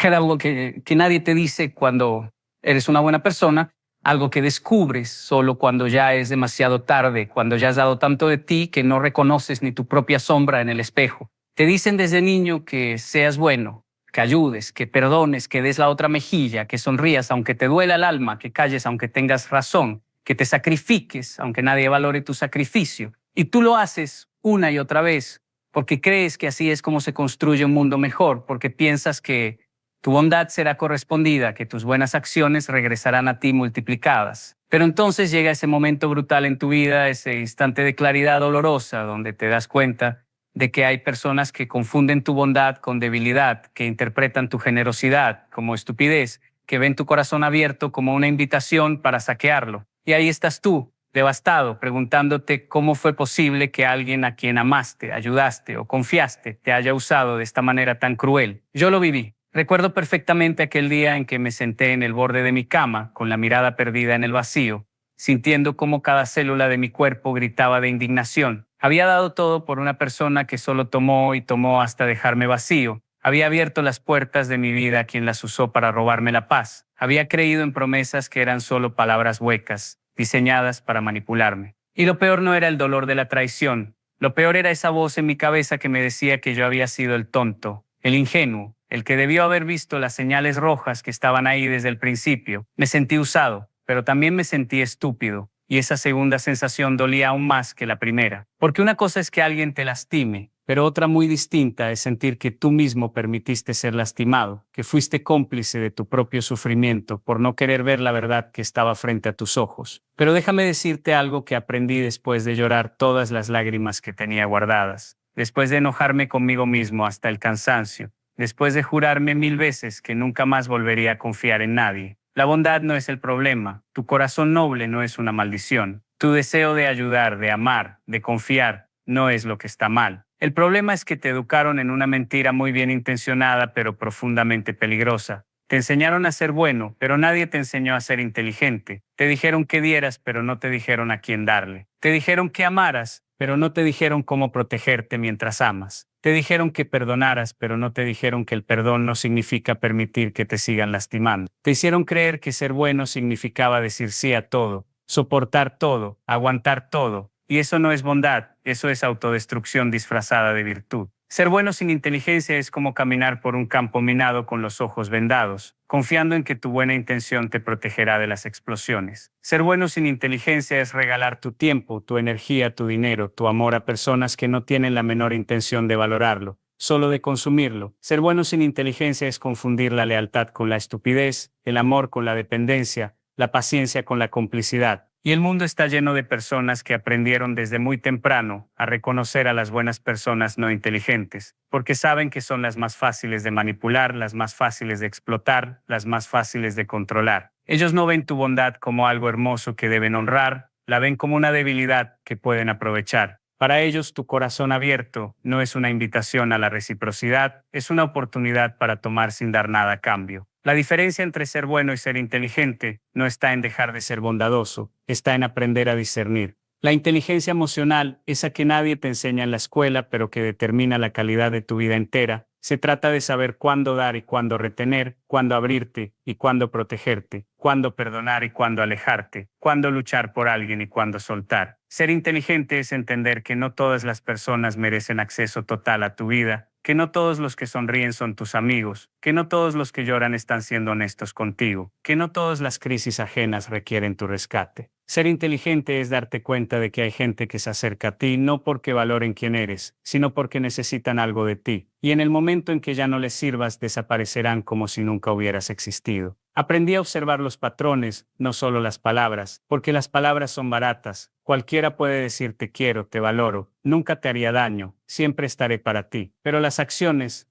Era algo que nadie te dice cuando eres una buena persona, algo que descubres solo cuando ya es demasiado tarde, cuando ya has dado tanto de ti que no reconoces ni tu propia sombra en el espejo. Te dicen desde niño que seas bueno, que ayudes, que perdones, que des la otra mejilla, que sonrías aunque te duela el alma, que calles aunque tengas razón, que te sacrifiques aunque nadie valore tu sacrificio. Y tú lo haces una y otra vez porque crees que así es como se construye un mundo mejor, porque piensas que tu bondad será correspondida, que tus buenas acciones regresarán a ti multiplicadas. Pero entonces llega ese momento brutal en tu vida, ese instante de claridad dolorosa, donde te das cuenta de que hay personas que confunden tu bondad con debilidad, que interpretan tu generosidad como estupidez, que ven tu corazón abierto como una invitación para saquearlo. Y ahí estás tú, devastado, preguntándote cómo fue posible que alguien a quien amaste, ayudaste o confiaste te haya usado de esta manera tan cruel. Yo lo viví. Recuerdo perfectamente aquel día en que me senté en el borde de mi cama, con la mirada perdida en el vacío, sintiendo cómo cada célula de mi cuerpo gritaba de indignación. Había dado todo por una persona que solo tomó y tomó hasta dejarme vacío. Había abierto las puertas de mi vida a quien las usó para robarme la paz. Había creído en promesas que eran solo palabras huecas, diseñadas para manipularme. Y lo peor no era el dolor de la traición. Lo peor era esa voz en mi cabeza que me decía que yo había sido el tonto, el ingenuo, el que debió haber visto las señales rojas que estaban ahí desde el principio. Me sentí usado, pero también me sentí estúpido. Y esa segunda sensación dolía aún más que la primera. Porque una cosa es que alguien te lastime, pero otra muy distinta es sentir que tú mismo permitiste ser lastimado, que fuiste cómplice de tu propio sufrimiento por no querer ver la verdad que estaba frente a tus ojos. Pero déjame decirte algo que aprendí después de llorar todas las lágrimas que tenía guardadas, después de enojarme conmigo mismo hasta el cansancio, después de jurarme 1000 veces que nunca más volvería a confiar en nadie. La bondad no es el problema, tu corazón noble no es una maldición, tu deseo de ayudar, de amar, de confiar, no es lo que está mal. El problema es que te educaron en una mentira muy bien intencionada pero profundamente peligrosa. Te enseñaron a ser bueno, pero nadie te enseñó a ser inteligente. Te dijeron que dieras, pero no te dijeron a quién darle. Te dijeron que amaras, pero no te dijeron cómo protegerte mientras amas. Te dijeron que perdonaras, pero no te dijeron que el perdón no significa permitir que te sigan lastimando. Te hicieron creer que ser bueno significaba decir sí a todo, soportar todo, aguantar todo. Y eso no es bondad, eso es autodestrucción disfrazada de virtud. Ser bueno sin inteligencia es como caminar por un campo minado con los ojos vendados, confiando en que tu buena intención te protegerá de las explosiones. Ser bueno sin inteligencia es regalar tu tiempo, tu energía, tu dinero, tu amor a personas que no tienen la menor intención de valorarlo, solo de consumirlo. Ser bueno sin inteligencia es confundir la lealtad con la estupidez, el amor con la dependencia, la paciencia con la complicidad. Y el mundo está lleno de personas que aprendieron desde muy temprano a reconocer a las buenas personas no inteligentes, porque saben que son las más fáciles de manipular, las más fáciles de explotar, las más fáciles de controlar. Ellos no ven tu bondad como algo hermoso que deben honrar, la ven como una debilidad que pueden aprovechar. Para ellos, tu corazón abierto no es una invitación a la reciprocidad, es una oportunidad para tomar sin dar nada a cambio. La diferencia entre ser bueno y ser inteligente no está en dejar de ser bondadoso, está en aprender a discernir. La inteligencia emocional, esa que nadie te enseña en la escuela, pero que determina la calidad de tu vida entera, se trata de saber cuándo dar y cuándo retener, cuándo abrirte y cuándo protegerte, cuándo perdonar y cuándo alejarte, cuándo luchar por alguien y cuándo soltar. Ser inteligente es entender que no todas las personas merecen acceso total a tu vida, que no todos los que sonríen son tus amigos, que no todos los que lloran están siendo honestos contigo, que no todas las crisis ajenas requieren tu rescate. Ser inteligente es darte cuenta de que hay gente que se acerca a ti no porque valoren quién eres, sino porque necesitan algo de ti, y en el momento en que ya no les sirvas desaparecerán como si nunca hubieras existido. Aprendí a observar los patrones, no solo las palabras, porque las palabras son baratas. Cualquiera puede decir te quiero, te valoro, nunca te haría daño, siempre estaré para ti. Pero las acciones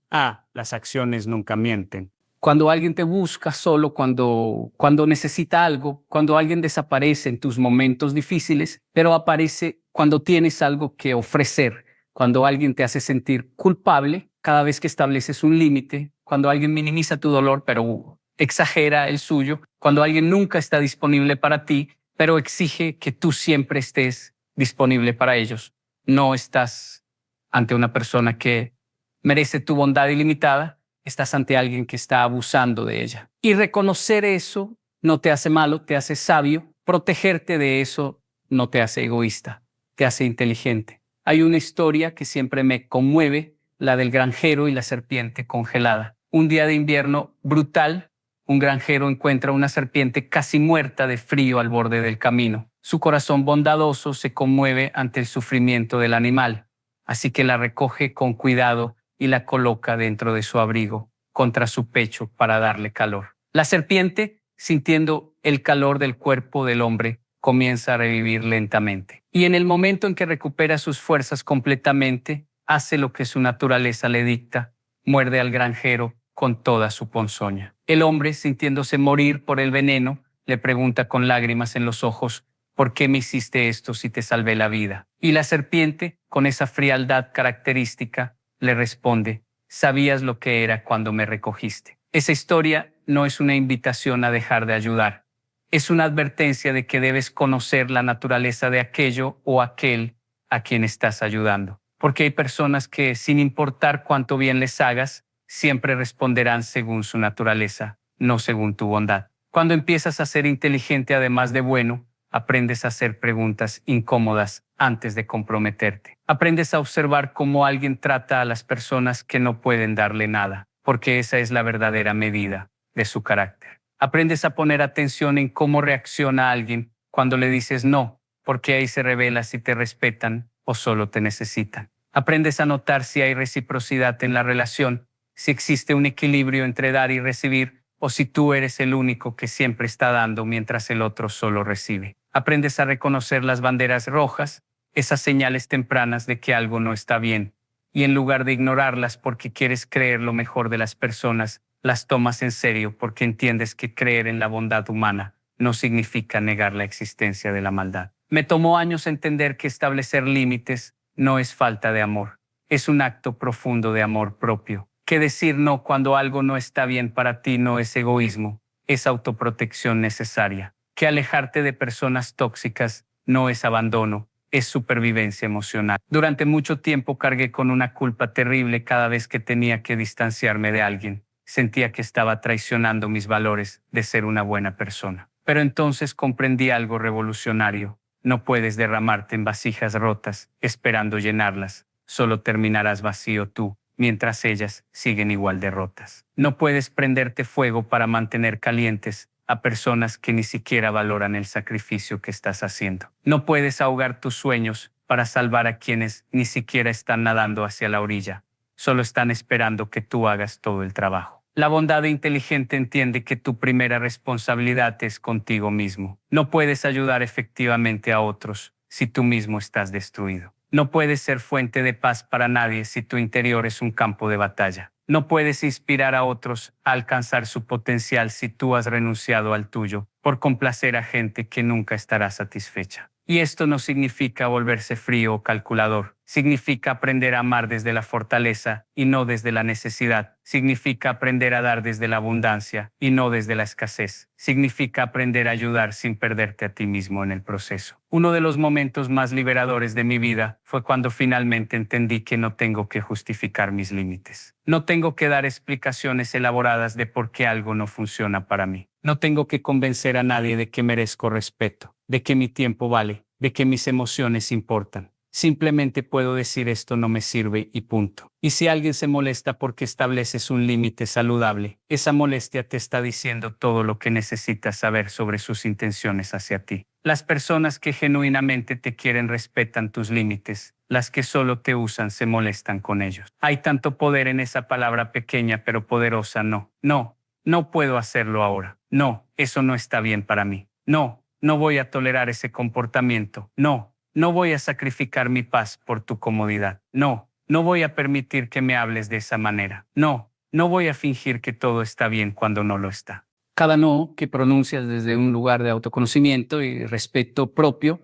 nunca mienten. Cuando alguien te busca solo cuando necesita algo, cuando alguien desaparece en tus momentos difíciles, pero aparece cuando tienes algo que ofrecer, cuando alguien te hace sentir culpable cada vez que estableces un límite, cuando alguien minimiza tu dolor pero exagera el suyo, cuando alguien nunca está disponible para ti, pero exige que tú siempre estés disponible para ellos. No estás ante una persona que merece tu bondad ilimitada, Estás ante alguien que está abusando de ella. Y reconocer eso no te hace malo, te hace sabio. Protegerte de eso no te hace egoísta, te hace inteligente. Hay una historia que siempre me conmueve, la del granjero y la serpiente congelada. Un día de invierno brutal, un granjero encuentra una serpiente casi muerta de frío al borde del camino. Su corazón bondadoso se conmueve ante el sufrimiento del animal, así que la recoge con cuidado y la coloca dentro de su abrigo, contra su pecho para darle calor. La serpiente, sintiendo el calor del cuerpo del hombre, comienza a revivir lentamente. Y en el momento en que recupera sus fuerzas completamente, hace lo que su naturaleza le dicta, muerde al granjero con toda su ponzoña. El hombre, sintiéndose morir por el veneno, le pregunta con lágrimas en los ojos: ¿por qué me hiciste esto si te salvé la vida? Y la serpiente, con esa frialdad característica, le responde: sabías lo que era cuando me recogiste. Esa historia no es una invitación a dejar de ayudar. Es una advertencia de que debes conocer la naturaleza de aquello o aquel a quien estás ayudando. Porque hay personas que, sin importar cuánto bien les hagas, siempre responderán según su naturaleza, no según tu bondad. Cuando empiezas a ser inteligente además de bueno, aprendes a hacer preguntas incómodas antes de comprometerte. Aprendes a observar cómo alguien trata a las personas que no pueden darle nada, porque esa es la verdadera medida de su carácter. Aprendes a poner atención en cómo reacciona alguien cuando le dices no, porque ahí se revela si te respetan o solo te necesitan. Aprendes a notar si hay reciprocidad en la relación, si existe un equilibrio entre dar y recibir, o si tú eres el único que siempre está dando mientras el otro solo recibe. Aprendes a reconocer las banderas rojas, esas señales tempranas de que algo no está bien, y en lugar de ignorarlas porque quieres creer lo mejor de las personas, las tomas en serio porque entiendes que creer en la bondad humana no significa negar la existencia de la maldad. Me tomó años entender que establecer límites no es falta de amor, es un acto profundo de amor propio. Que decir no cuando algo no está bien para ti no es egoísmo, es autoprotección necesaria. Que alejarte de personas tóxicas no es abandono, es supervivencia emocional. Durante mucho tiempo cargué con una culpa terrible cada vez que tenía que distanciarme de alguien. Sentía que estaba traicionando mis valores de ser una buena persona. Pero entonces comprendí algo revolucionario. No puedes derramarte en vasijas rotas esperando llenarlas. Solo terminarás vacío tú, mientras ellas siguen igual de rotas. No puedes prenderte fuego para mantener calientes a personas que ni siquiera valoran el sacrificio que estás haciendo. No puedes ahogar tus sueños para salvar a quienes ni siquiera están nadando hacia la orilla. Solo están esperando que tú hagas todo el trabajo. La bondad inteligente entiende que tu primera responsabilidad es contigo mismo. No puedes ayudar efectivamente a otros si tú mismo estás destruido. No puedes ser fuente de paz para nadie si tu interior es un campo de batalla. No puedes inspirar a otros a alcanzar su potencial si tú has renunciado al tuyo por complacer a gente que nunca estará satisfecha. Y esto no significa volverse frío o calculador. Significa aprender a amar desde la fortaleza y no desde la necesidad. Significa aprender a dar desde la abundancia y no desde la escasez. Significa aprender a ayudar sin perderte a ti mismo en el proceso. Uno de los momentos más liberadores de mi vida fue cuando finalmente entendí que no tengo que justificar mis límites. No tengo que dar explicaciones elaboradas de por qué algo no funciona para mí. No tengo que convencer a nadie de que merezco respeto, de que mi tiempo vale, de que mis emociones importan. Simplemente puedo decir esto no me sirve y punto. Y si alguien se molesta porque estableces un límite saludable, esa molestia te está diciendo todo lo que necesitas saber sobre sus intenciones hacia ti. Las personas que genuinamente te quieren respetan tus límites. Las que solo te usan se molestan con ellos. Hay tanto poder en esa palabra pequeña pero poderosa no. No puedo hacerlo ahora. No, eso no está bien para mí. No voy a tolerar ese comportamiento. No voy a sacrificar mi paz por tu comodidad. No voy a permitir que me hables de esa manera. No voy a fingir que todo está bien cuando no lo está. Cada no que pronuncias desde un lugar de autoconocimiento y respeto propio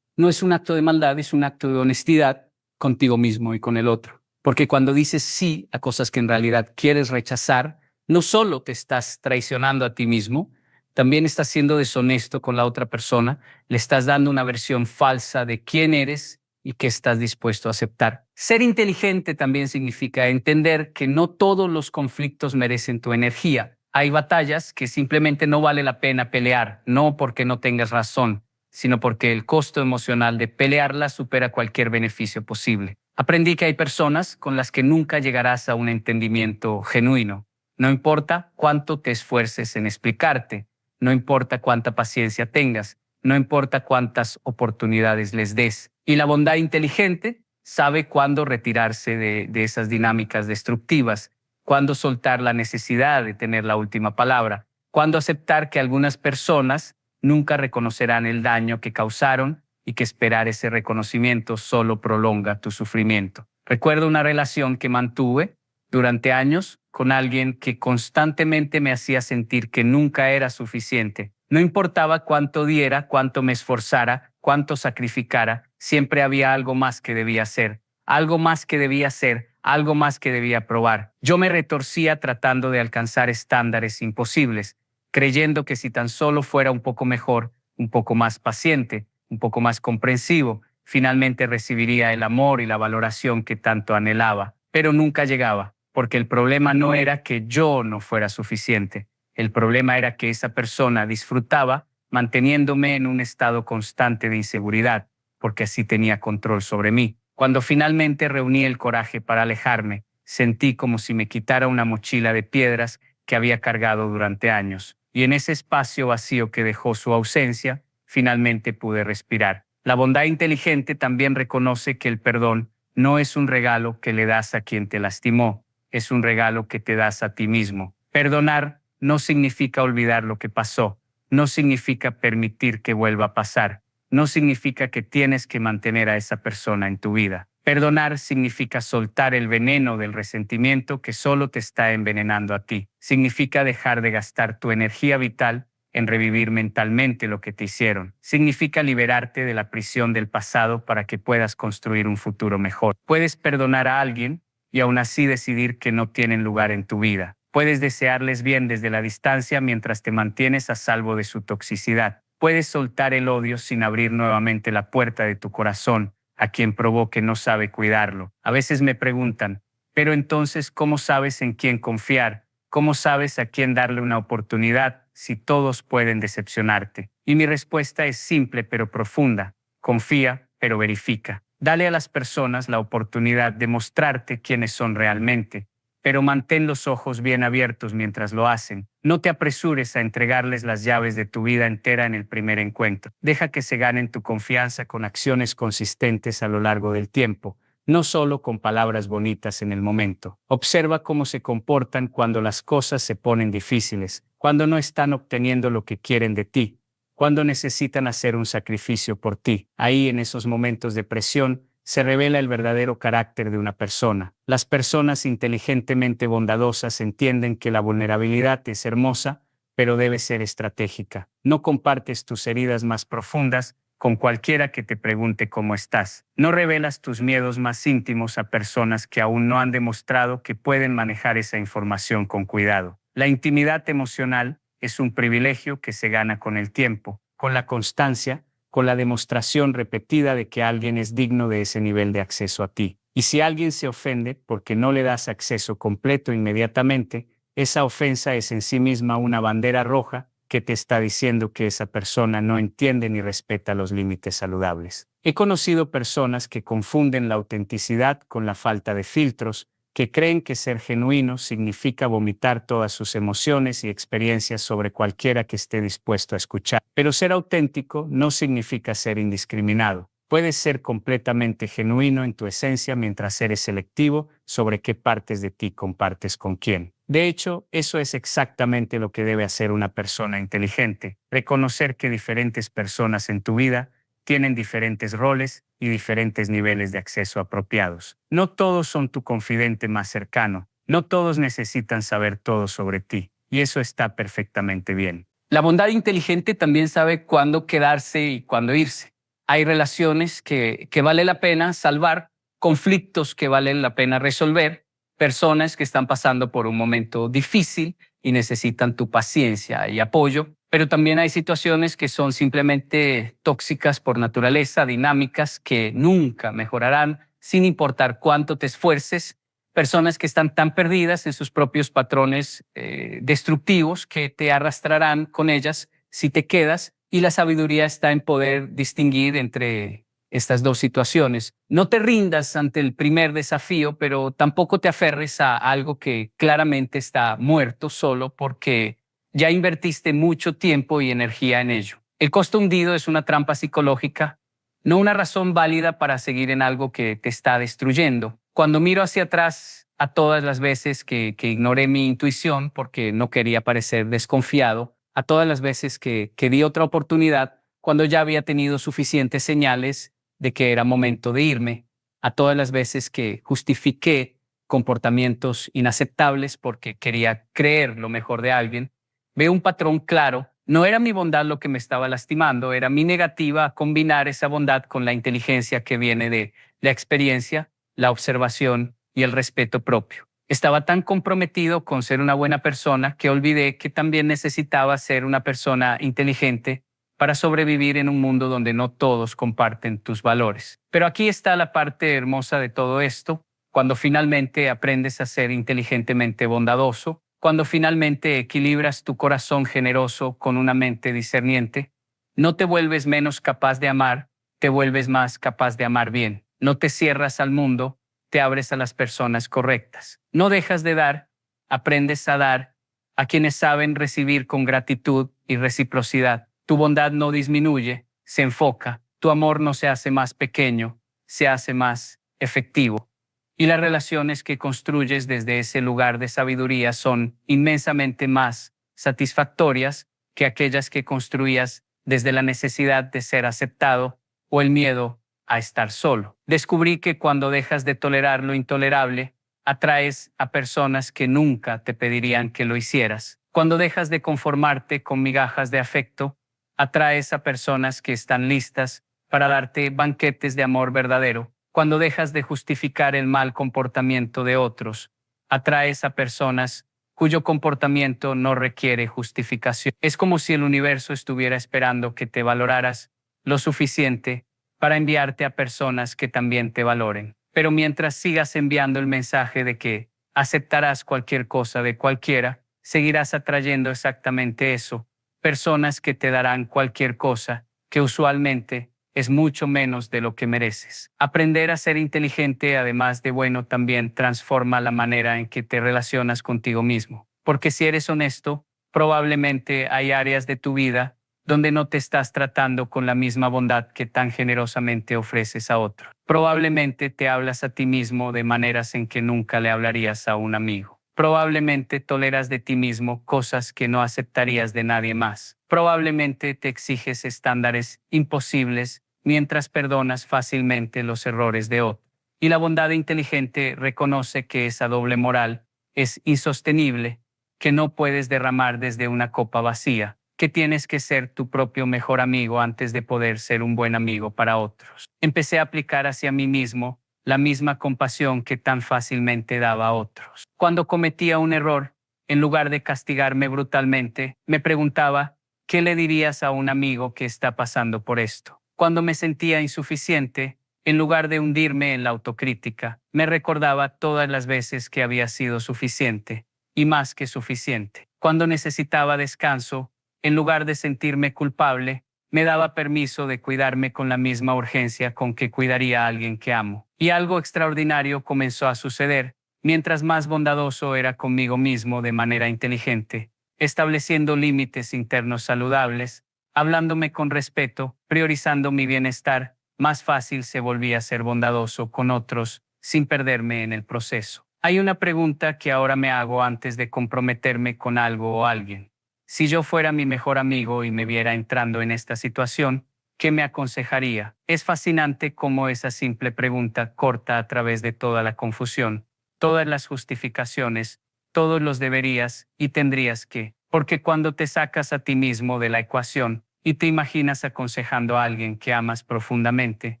no es un acto de maldad, es un acto de honestidad contigo mismo y con el otro. Porque cuando dices sí a cosas que en realidad quieres rechazar, no solo te estás traicionando a ti mismo, también estás siendo deshonesto con la otra persona, le estás dando una versión falsa de quién eres y qué estás dispuesto a aceptar. Ser inteligente también significa entender que no todos los conflictos merecen tu energía. Hay batallas que simplemente no vale la pena pelear, no porque no tengas razón, sino porque el costo emocional de pelearlas supera cualquier beneficio posible. Aprendí que hay personas con las que nunca llegarás a un entendimiento genuino. No importa cuánto te esfuerces en explicarte, no importa cuánta paciencia tengas, no importa cuántas oportunidades les des. Y la bondad inteligente sabe cuándo retirarse de esas dinámicas destructivas, cuándo soltar la necesidad de tener la última palabra, cuándo aceptar que algunas personas nunca reconocerán el daño que causaron y que esperar ese reconocimiento solo prolonga tu sufrimiento. Recuerdo una relación que mantuve durante años con alguien que constantemente me hacía sentir que nunca era suficiente. No importaba cuánto diera, cuánto me esforzara, cuánto sacrificara, siempre había algo más que debía hacer, algo más que debía hacer, algo más que debía probar. Yo me retorcía tratando de alcanzar estándares imposibles, creyendo que si tan solo fuera un poco mejor, un poco más paciente, un poco más comprensivo, finalmente recibiría el amor y la valoración que tanto anhelaba. Pero nunca llegaba, porque el problema no era que yo no fuera suficiente. El problema era que esa persona disfrutaba manteniéndome en un estado constante de inseguridad, porque así tenía control sobre mí. Cuando finalmente reuní el coraje para alejarme, sentí como si me quitara una mochila de piedras que había cargado durante años. Y en ese espacio vacío que dejó su ausencia, finalmente pude respirar. La bondad inteligente también reconoce que el perdón no es un regalo que le das a quien te lastimó, es un regalo que te das a ti mismo. Perdonar no significa olvidar lo que pasó, no significa permitir que vuelva a pasar, no significa que tienes que mantener a esa persona en tu vida. Perdonar significa soltar el veneno del resentimiento que solo te está envenenando a ti. Significa dejar de gastar tu energía vital en revivir mentalmente lo que te hicieron. Significa liberarte de la prisión del pasado para que puedas construir un futuro mejor. Puedes perdonar a alguien y aún así decidir que no tienen lugar en tu vida. Puedes desearles bien desde la distancia mientras te mantienes a salvo de su toxicidad. Puedes soltar el odio sin abrir nuevamente la puerta de tu corazón a quien probó que no sabe cuidarlo. A veces me preguntan, pero entonces, ¿cómo sabes en quién confiar? ¿Cómo sabes a quién darle una oportunidad si todos pueden decepcionarte? Y mi respuesta es simple pero profunda. Confía, pero verifica. Dale a las personas la oportunidad de mostrarte quiénes son realmente, pero mantén los ojos bien abiertos mientras lo hacen. No te apresures a entregarles las llaves de tu vida entera en el primer encuentro. Deja que se ganen tu confianza con acciones consistentes a lo largo del tiempo, no solo con palabras bonitas en el momento. Observa cómo se comportan cuando las cosas se ponen difíciles, cuando no están obteniendo lo que quieren de ti, cuando necesitan hacer un sacrificio por ti. Ahí, en esos momentos de presión, se revela el verdadero carácter de una persona. Las personas inteligentemente bondadosas entienden que la vulnerabilidad es hermosa, pero debe ser estratégica. No compartes tus heridas más profundas con cualquiera que te pregunte cómo estás. No revelas tus miedos más íntimos a personas que aún no han demostrado que pueden manejar esa información con cuidado. La intimidad emocional es un privilegio que se gana con el tiempo, con la constancia, con la demostración repetida de que alguien es digno de ese nivel de acceso a ti. Y si alguien se ofende porque no le das acceso completo inmediatamente, esa ofensa es en sí misma una bandera roja que te está diciendo que esa persona no entiende ni respeta los límites saludables. He conocido personas que confunden la autenticidad con la falta de filtros, que creen que ser genuino significa vomitar todas sus emociones y experiencias sobre cualquiera que esté dispuesto a escuchar. Pero ser auténtico no significa ser indiscriminado. Puedes ser completamente genuino en tu esencia mientras eres selectivo sobre qué partes de ti compartes con quién. De hecho, eso es exactamente lo que debe hacer una persona inteligente. Reconocer que diferentes personas en tu vida tienen diferentes roles y diferentes niveles de acceso apropiados. No todos son tu confidente más cercano. No todos necesitan saber todo sobre ti. Y eso está perfectamente bien. La bondad inteligente también sabe cuándo quedarse y cuándo irse. Hay relaciones que vale la pena salvar, conflictos que valen la pena resolver, personas que están pasando por un momento difícil y necesitan tu paciencia y apoyo, Pero también hay situaciones que son simplemente tóxicas por naturaleza, dinámicas que nunca mejorarán sin importar cuánto te esfuerces. Personas que están tan perdidas en sus propios patrones destructivos que te arrastrarán con ellas si te quedas, y la sabiduría está en poder distinguir entre estas dos situaciones. No te rindas ante el primer desafío, pero tampoco te aferres a algo que claramente está muerto solo porque ya invertiste mucho tiempo y energía en ello. El costo hundido es una trampa psicológica, no una razón válida para seguir en algo que te está destruyendo. Cuando miro hacia atrás a todas las veces que ignoré mi intuición porque no quería parecer desconfiado, a todas las veces que di otra oportunidad cuando ya había tenido suficientes señales de que era momento de irme, a todas las veces que justifiqué comportamientos inaceptables porque quería creer lo mejor de alguien, veo un patrón claro. No era mi bondad lo que me estaba lastimando, era mi negativa a combinar esa bondad con la inteligencia que viene de la experiencia, la observación y el respeto propio. Estaba tan comprometido con ser una buena persona que olvidé que también necesitaba ser una persona inteligente para sobrevivir en un mundo donde no todos comparten tus valores. Pero aquí está la parte hermosa de todo esto. Cuando finalmente aprendes a ser inteligentemente bondadoso, cuando finalmente equilibras tu corazón generoso con una mente discerniente, no te vuelves menos capaz de amar, te vuelves más capaz de amar bien. No te cierras al mundo, te abres a las personas correctas. No dejas de dar, aprendes a dar a quienes saben recibir con gratitud y reciprocidad. Tu bondad no disminuye, se enfoca. Tu amor no se hace más pequeño, se hace más efectivo. Y las relaciones que construyes desde ese lugar de sabiduría son inmensamente más satisfactorias que aquellas que construías desde la necesidad de ser aceptado o el miedo a estar solo. Descubrí que cuando dejas de tolerar lo intolerable, atraes a personas que nunca te pedirían que lo hicieras. Cuando dejas de conformarte con migajas de afecto, atraes a personas que están listas para darte banquetes de amor verdadero. Cuando dejas de justificar el mal comportamiento de otros, atraes a personas cuyo comportamiento no requiere justificación. Es como si el universo estuviera esperando que te valoraras lo suficiente para enviarte a personas que también te valoren. Pero mientras sigas enviando el mensaje de que aceptarás cualquier cosa de cualquiera, seguirás atrayendo exactamente eso, personas que te darán cualquier cosa, que usualmente es mucho menos de lo que mereces. Aprender a ser inteligente, además de bueno, también transforma la manera en que te relacionas contigo mismo. Porque si eres honesto, probablemente hay áreas de tu vida donde no te estás tratando con la misma bondad que tan generosamente ofreces a otro. Probablemente te hablas a ti mismo de maneras en que nunca le hablarías a un amigo. Probablemente toleras de ti mismo cosas que no aceptarías de nadie más. Probablemente te exiges estándares imposibles mientras perdonas fácilmente los errores de otros. Y la bondad inteligente reconoce que esa doble moral es insostenible, que no puedes derramar desde una copa vacía, que tienes que ser tu propio mejor amigo antes de poder ser un buen amigo para otros. Empecé a aplicar hacia mí mismo la misma compasión que tan fácilmente daba a otros. Cuando cometía un error, en lugar de castigarme brutalmente, me preguntaba, ¿qué le dirías a un amigo que está pasando por esto? Cuando me sentía insuficiente, en lugar de hundirme en la autocrítica, me recordaba todas las veces que había sido suficiente, y más que suficiente. Cuando necesitaba descanso, en lugar de sentirme culpable, me daba permiso de cuidarme con la misma urgencia con que cuidaría a alguien que amo. Y algo extraordinario comenzó a suceder, mientras más bondadoso era conmigo mismo de manera inteligente, estableciendo límites internos saludables, hablándome con respeto, priorizando mi bienestar, más fácil se volvía a ser bondadoso con otros sin perderme en el proceso. Hay una pregunta que ahora me hago antes de comprometerme con algo o alguien. Si yo fuera mi mejor amigo y me viera entrando en esta situación, ¿qué me aconsejaría? Es fascinante cómo esa simple pregunta corta a través de toda la confusión, todas las justificaciones, todos los deberías y tendrías que, porque cuando te sacas a ti mismo de la ecuación y te imaginas aconsejando a alguien que amas profundamente,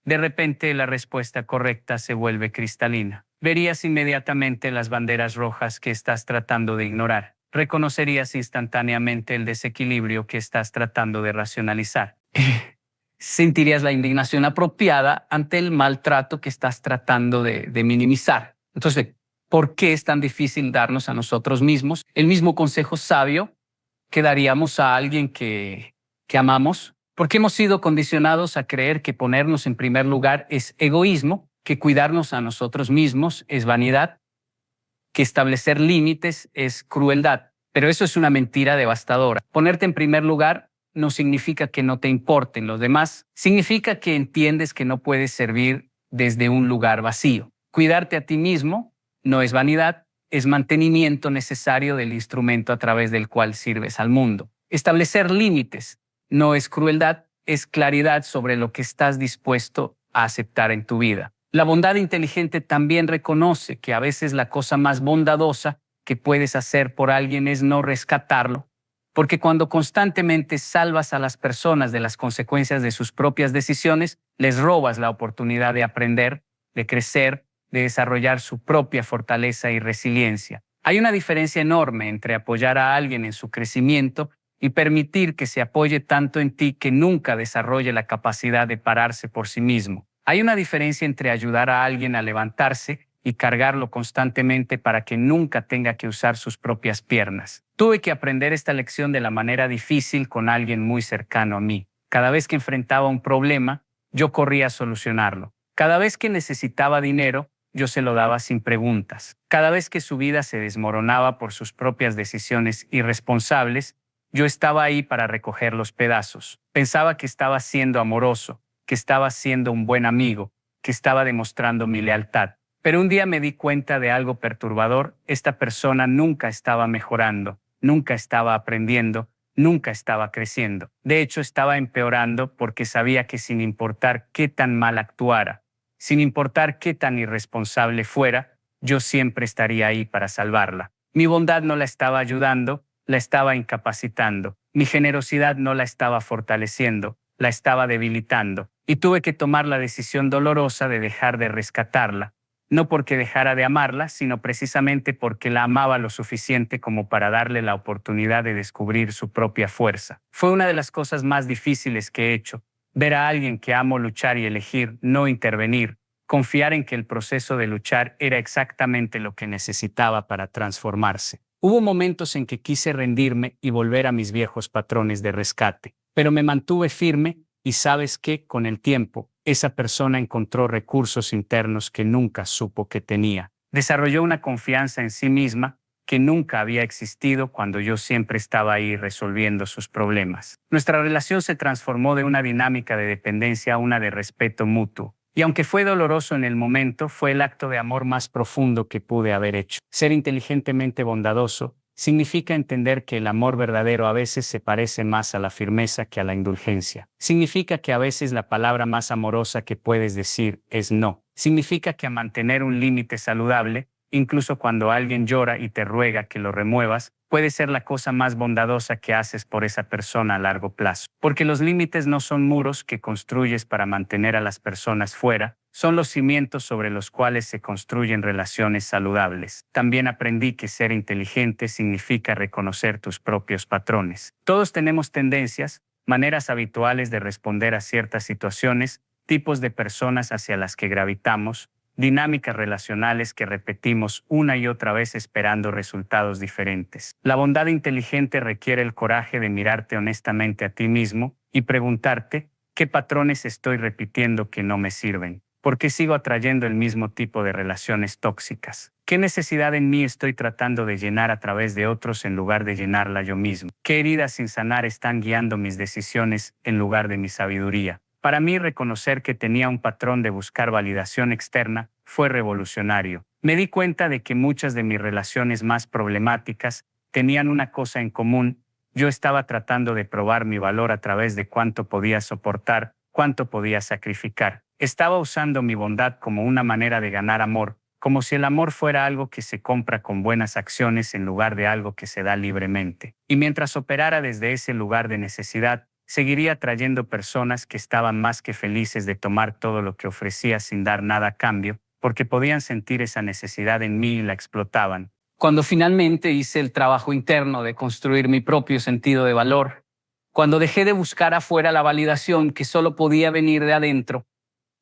de repente la respuesta correcta se vuelve cristalina. Verías inmediatamente las banderas rojas que estás tratando de ignorar. reconocerías instantáneamente el desequilibrio que estás tratando de racionalizar. Sentirías la indignación apropiada ante el maltrato que estás tratando de minimizar. Entonces, ¿por qué es tan difícil darnos a nosotros mismos el mismo consejo sabio que daríamos a alguien que amamos? Porque hemos sido condicionados a creer que ponernos en primer lugar es egoísmo, que cuidarnos a nosotros mismos es vanidad, que establecer límites es crueldad. Pero eso es una mentira devastadora. Ponerte en primer lugar no significa que no te importen los demás, significa que entiendes que no puedes servir desde un lugar vacío. Cuidarte a ti mismo no es vanidad, es mantenimiento necesario del instrumento a través del cual sirves al mundo. Establecer límites no es crueldad, es claridad sobre lo que estás dispuesto a aceptar en tu vida. La bondad inteligente también reconoce que a veces la cosa más bondadosa que puedes hacer por alguien es no rescatarlo, porque cuando constantemente salvas a las personas de las consecuencias de sus propias decisiones, les robas la oportunidad de aprender, de crecer, de desarrollar su propia fortaleza y resiliencia. Hay una diferencia enorme entre apoyar a alguien en su crecimiento y permitir que se apoye tanto en ti que nunca desarrolle la capacidad de pararse por sí mismo. Hay una diferencia entre ayudar a alguien a levantarse y cargarlo constantemente para que nunca tenga que usar sus propias piernas. Tuve que aprender esta lección de la manera difícil con alguien muy cercano a mí. Cada vez que enfrentaba un problema, yo corría a solucionarlo. Cada vez que necesitaba dinero, yo se lo daba sin preguntas. Cada vez que su vida se desmoronaba por sus propias decisiones irresponsables, yo estaba ahí para recoger los pedazos. Pensaba que estaba siendo amoroso, que estaba siendo un buen amigo, que estaba demostrando mi lealtad. Pero un día me di cuenta de algo perturbador. Esta persona nunca estaba mejorando, nunca estaba aprendiendo, nunca estaba creciendo. De hecho, estaba empeorando porque sabía que sin importar qué tan mal actuara, sin importar qué tan irresponsable fuera, yo siempre estaría ahí para salvarla. Mi bondad no la estaba ayudando, la estaba incapacitando. Mi generosidad no la estaba fortaleciendo, la estaba debilitando. Y tuve que tomar la decisión dolorosa de dejar de rescatarla. No porque dejara de amarla, sino precisamente porque la amaba lo suficiente como para darle la oportunidad de descubrir su propia fuerza. Fue una de las cosas más difíciles que he hecho, ver a alguien que amo luchar y elegir no intervenir, confiar en que el proceso de luchar era exactamente lo que necesitaba para transformarse. Hubo momentos en que quise rendirme y volver a mis viejos patrones de rescate, pero me mantuve firme y sabes que, con el tiempo, esa persona encontró recursos internos que nunca supo que tenía. Desarrolló una confianza en sí misma que nunca había existido cuando yo siempre estaba ahí resolviendo sus problemas. Nuestra relación se transformó de una dinámica de dependencia a una de respeto mutuo. Y aunque fue doloroso en el momento, fue el acto de amor más profundo que pude haber hecho. Ser inteligentemente bondadoso significa entender que el amor verdadero a veces se parece más a la firmeza que a la indulgencia. Significa que a veces la palabra más amorosa que puedes decir es no. Significa que mantener un límite saludable, incluso cuando alguien llora y te ruega que lo remuevas, puede ser la cosa más bondadosa que haces por esa persona a largo plazo. Porque los límites no son muros que construyes para mantener a las personas fuera, son los cimientos sobre los cuales se construyen relaciones saludables. También aprendí que ser inteligente significa reconocer tus propios patrones. Todos tenemos tendencias, maneras habituales de responder a ciertas situaciones, tipos de personas hacia las que gravitamos, dinámicas relacionales que repetimos una y otra vez esperando resultados diferentes. La bondad inteligente requiere el coraje de mirarte honestamente a ti mismo y preguntarte, ¿qué patrones estoy repitiendo que no me sirven? ¿Por qué sigo atrayendo el mismo tipo de relaciones tóxicas? ¿Qué necesidad en mí estoy tratando de llenar a través de otros en lugar de llenarla yo mismo? ¿Qué heridas sin sanar están guiando mis decisiones en lugar de mi sabiduría? Para mí, reconocer que tenía un patrón de buscar validación externa fue revolucionario. Me di cuenta de que muchas de mis relaciones más problemáticas tenían una cosa en común. Yo estaba tratando de probar mi valor a través de cuánto podía soportar, cuánto podía sacrificar. Estaba usando mi bondad como una manera de ganar amor, como si el amor fuera algo que se compra con buenas acciones en lugar de algo que se da libremente. Y mientras operara desde ese lugar de necesidad, seguiría atrayendo personas que estaban más que felices de tomar todo lo que ofrecía sin dar nada a cambio, porque podían sentir esa necesidad en mí y la explotaban. Cuando finalmente hice el trabajo interno de construir mi propio sentido de valor, cuando dejé de buscar afuera la validación que solo podía venir de adentro,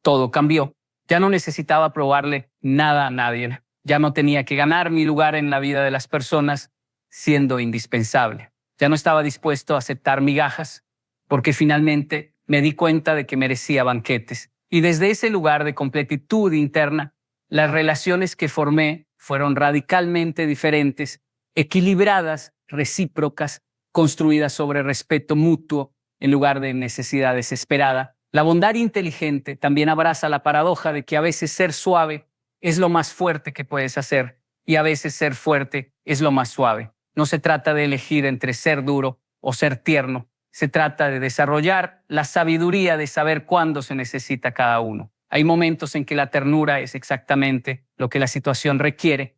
todo cambió. Ya no necesitaba probarle nada a nadie. Ya no tenía que ganar mi lugar en la vida de las personas siendo indispensable. Ya no estaba dispuesto a aceptar migajas porque finalmente me di cuenta de que merecía banquetes. Y desde ese lugar de completitud interna, las relaciones que formé fueron radicalmente diferentes, equilibradas, recíprocas, construidas sobre respeto mutuo en lugar de necesidad desesperada. La bondad inteligente también abraza la paradoja de que a veces ser suave es lo más fuerte que puedes hacer y a veces ser fuerte es lo más suave. No se trata de elegir entre ser duro o ser tierno. Se trata de desarrollar la sabiduría de saber cuándo se necesita cada uno. Hay momentos en que la ternura es exactamente lo que la situación requiere.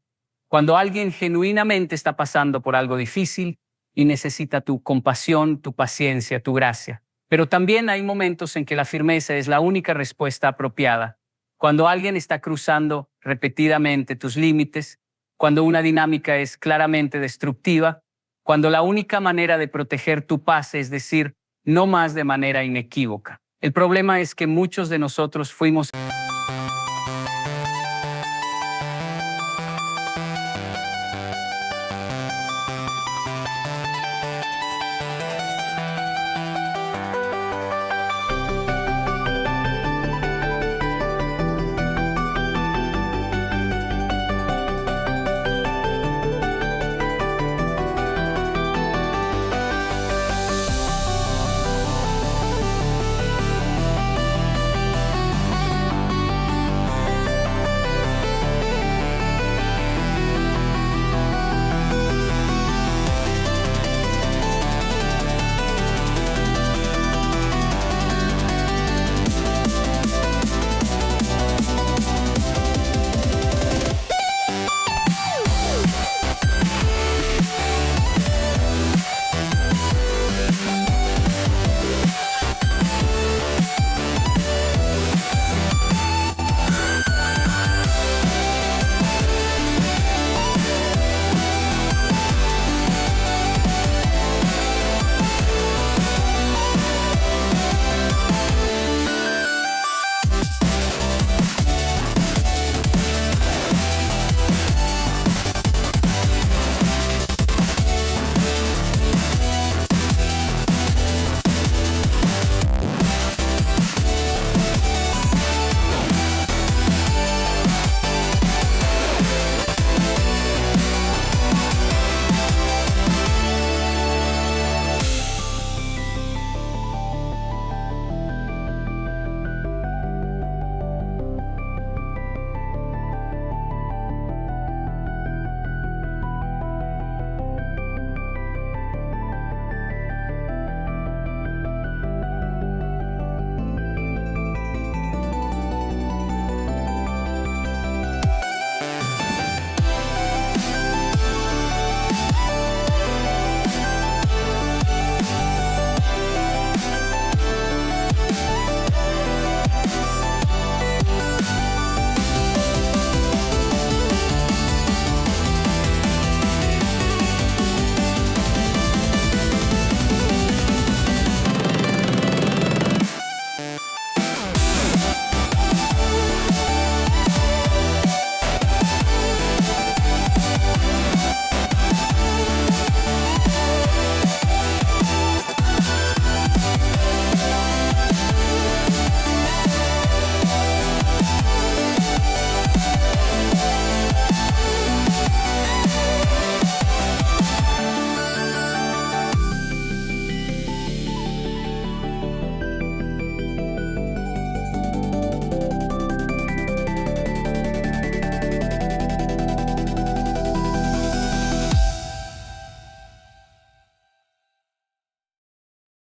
Cuando alguien genuinamente está pasando por algo difícil y necesita tu compasión, tu paciencia, tu gracia. Pero también hay momentos en que la firmeza es la única respuesta apropiada. Cuando alguien está cruzando repetidamente tus límites, cuando una dinámica es claramente destructiva, cuando la única manera de proteger tu paz es decir no más de manera inequívoca. El problema es que muchos de nosotros fuimos